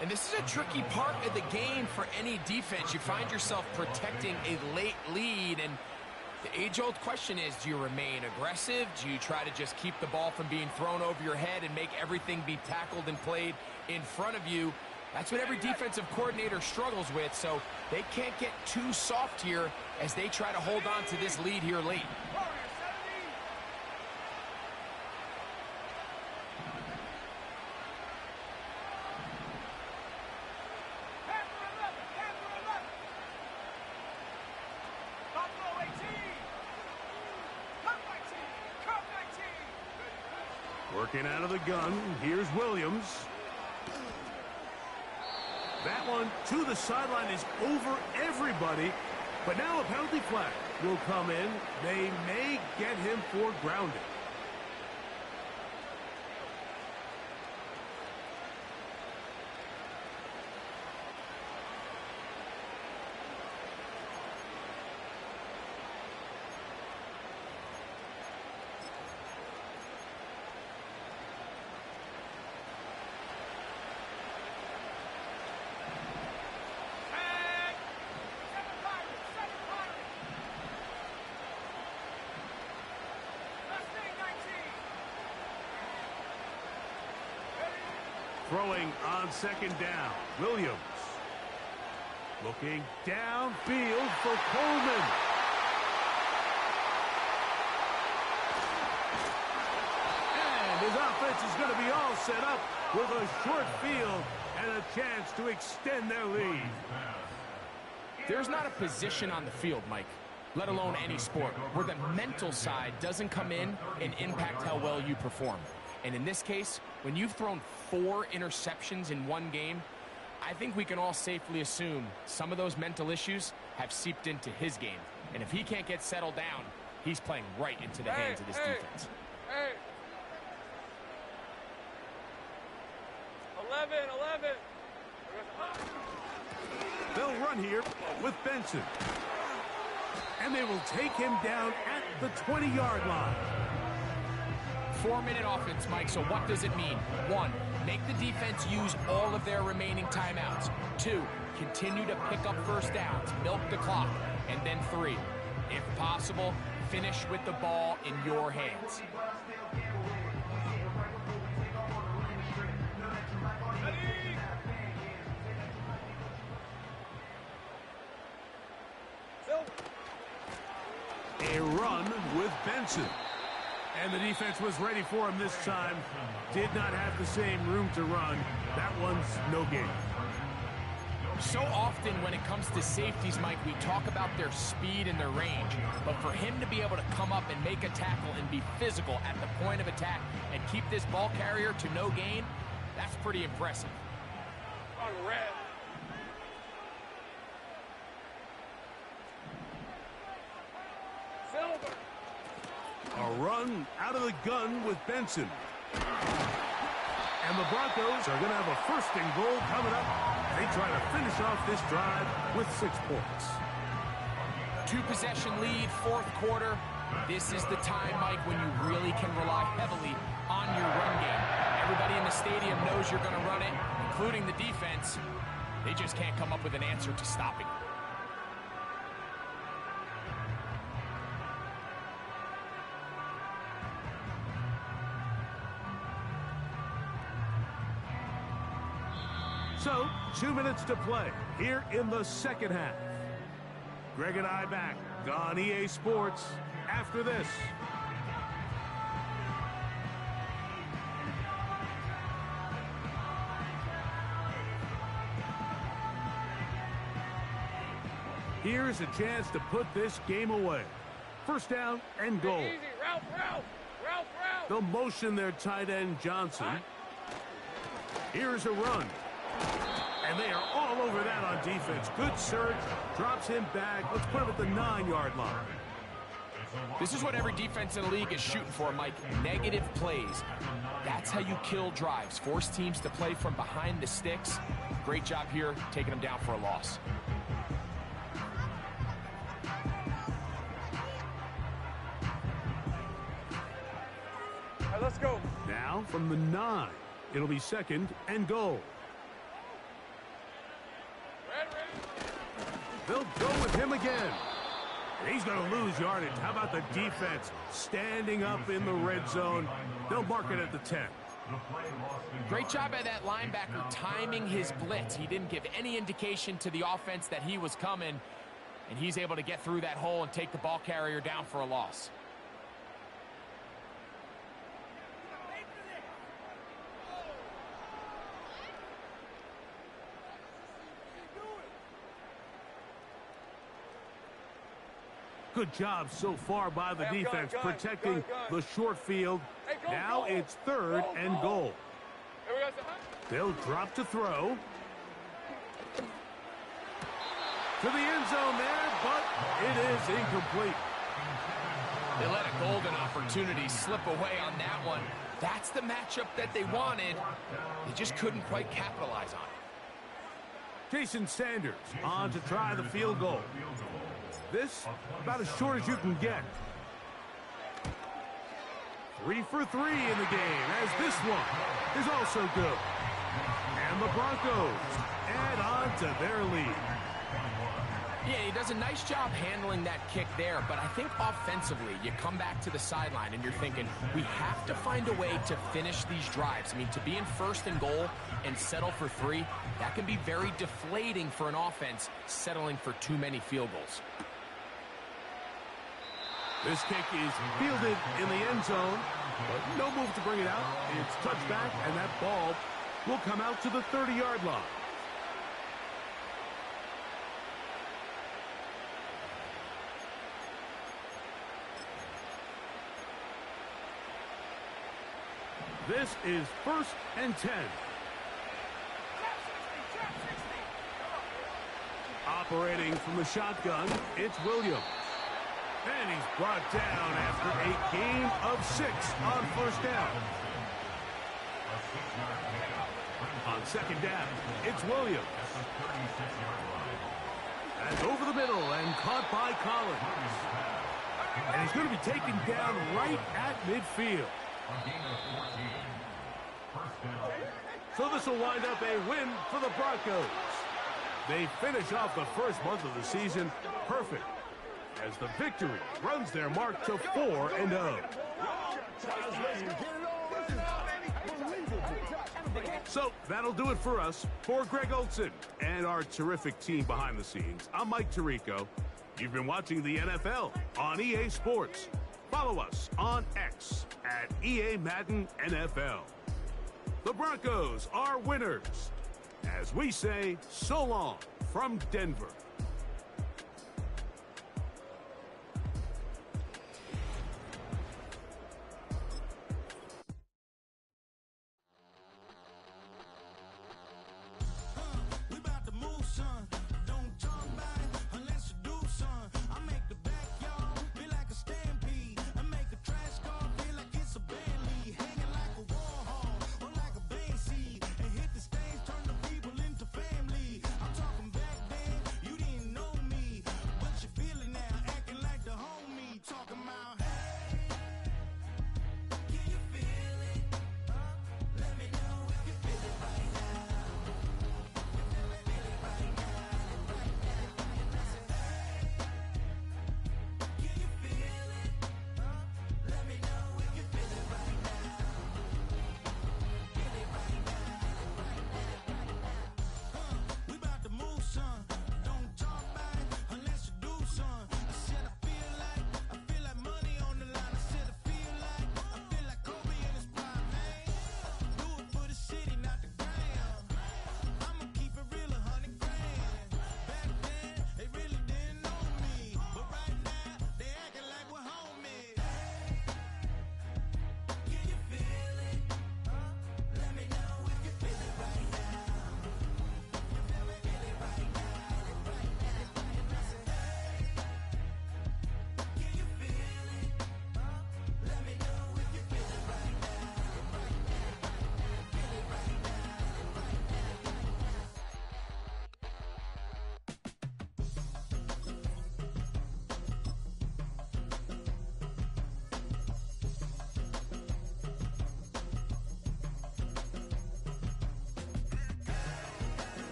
And this is a tricky part of the game for any defense. You find yourself protecting a late lead, and the age-old question is, do you remain aggressive? Do you try to just keep the ball from being thrown over your head and make everything be tackled and played in front of you? That's what every defensive coordinator struggles with, so they can't get too soft here as they try to hold on to this lead here late. Working out of the gun, here's Williams. That one to the sideline is over everybody, but now a penalty flag will come in. They may get him for grounding. Throwing on second down, Williams. Looking downfield for Coleman. And his offense is going to be all set up with a short field and a chance to extend their lead. There's not a position on the field, Mike, let alone any sport, where the mental side doesn't come in and impact how well you perform. And in this case, when you've thrown 4 interceptions in one game, I think we can all safely assume some of those mental issues have seeped into his game. And if he can't get settled down, he's playing right into the hands of this defense. 11. They'll run here with Benson. And they will take him down at the 20-yard line. 4-minute offense, Mike, so what does it mean? 1, make the defense use all of their remaining timeouts. 2, continue to pick up first downs, milk the clock. And then 3, if possible, finish with the ball in your hands. A run with Benson. And the defense was ready for him this time. Did not have the same room to run. That one's no gain. So often when it comes to safeties, Mike, we talk about their speed and their range. But for him to be able to come up and make a tackle and be physical at the point of attack and keep this ball carrier to no gain, that's pretty impressive. On red. Silver. A run out of the gun with Benson. And the Broncos are going to have a 1st and goal coming up. They try to finish off this drive with 6 points. 2-possession lead, 4th quarter. This is the time, Mike, when you really can rely heavily on your run game. Everybody in the stadium knows you're going to run it, including the defense. They just can't come up with an answer to stopping it. So, 2 minutes to play here in the second half. Greg and I back on EA Sports after this. Here's a chance to put this game away. 1st down and goal. Easy. Ralph. They'll motion their tight end Johnson. Here's a run. And they are all over that on defense. Good search. Drops him back. Let's put him at the 9-yard line. This is what every defense in the league is shooting for, Mike. Negative plays. That's how you kill drives. Force teams to play from behind the sticks. Great job here, taking them down for a loss. All right, let's go. Now from the 9. It'll be 2nd and goal. They'll go with him again. And he's going to lose yardage. How about the defense standing up in the red zone? They'll mark it at the 10. Great job by that linebacker timing his blitz. He didn't give any indication to the offense that he was coming, and he's able to get through that hole and take the ball carrier down for a loss. Good job so far by the defense protecting the short field. Hey, Now it's 3rd and goal. Here we go. They'll drop to throw. To the end zone there, but it is incomplete. They let a golden opportunity slip away on that one. That's the matchup that they wanted. They just couldn't quite capitalize on it. Jason Sanders on to try the field goal. This about as short as you can get. 3 for 3 in the game, as this one is also good. And the Broncos add on to their lead. Yeah, he does a nice job handling that kick there, but I think offensively, you come back to the sideline and you're thinking, we have to find a way to finish these drives. I mean, to be in first and goal and settle for 3, that can be very deflating for an offense settling for too many field goals. This kick is fielded in the end zone, but no move to bring it out. It's touched back, and that ball will come out to the 30-yard line. This is 1st and 10. Operating from the shotgun, it's Williams. And he's brought down after a gain of 6 on 1st down. On 2nd down, it's Williams. That's over the middle and caught by Collins. And he's going to be taken down right at midfield. So this will wind up a win for the Broncos. They finish off the first month of the season perfect, as the victory runs their mark to 4-0. So that'll do it for us. For Greg Olson and our terrific team behind the scenes, I'm Mike Tirico. You've been watching the NFL on EA Sports. Follow us on X at EA Madden NFL. The Broncos are winners, as we say so long from Denver.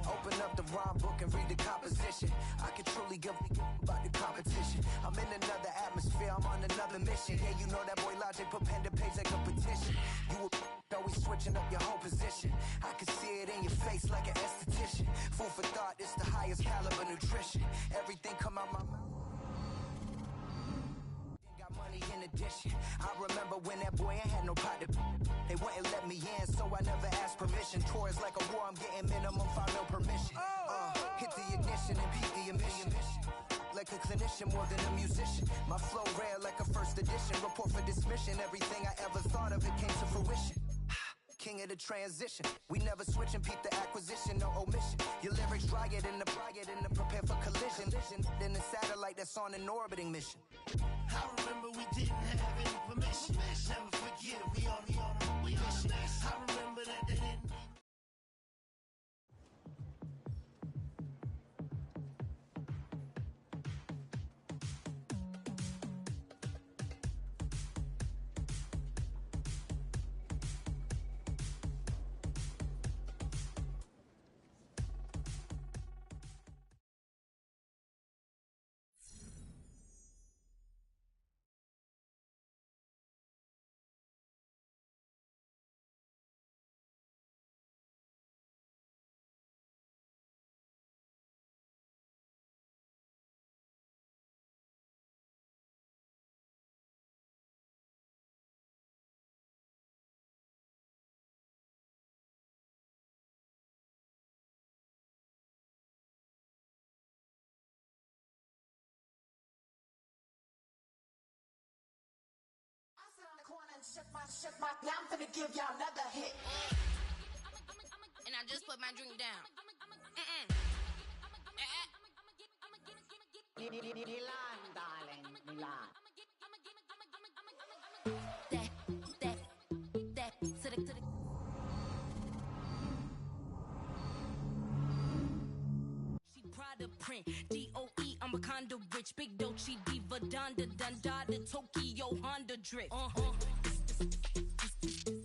Open up the rhyme book and read the composition. I can truly give about the competition. I'm in another atmosphere, I'm on another mission. Yeah, you know that boy Logic put pen to page like a petition. You always switching up your whole position. I can see it in your face like an esthetician. Food for thought, it's the highest caliber nutrition. Everything come out my mouth. money in addition. I remember when that boy ain't had no pot to. They wouldn't let me in, so I never asked permission. Tours like a war, I'm getting minimum 5 mil permission. Hit the ignition and beat the emission. Like a clinician more than a musician. My flow rare like a first edition. Report for dismission. Everything I ever thought of, it came to fruition. King of the transition. We never switch and peep the acquisition, no omission. Your lyrics dry it in the prepare for collision. Then the satellite that's on an orbiting mission. I remember we didn't have any permission. Never forget, we on a mission. I remember that they didn't. Shut my, now I'm finna give y'all another hit. And I just put my drink down. Milan, darling, Milan. She Prada print, DOE, I'm a condo rich, big Dolce diva, Donda, Dundada, Tokyo, Honda drip.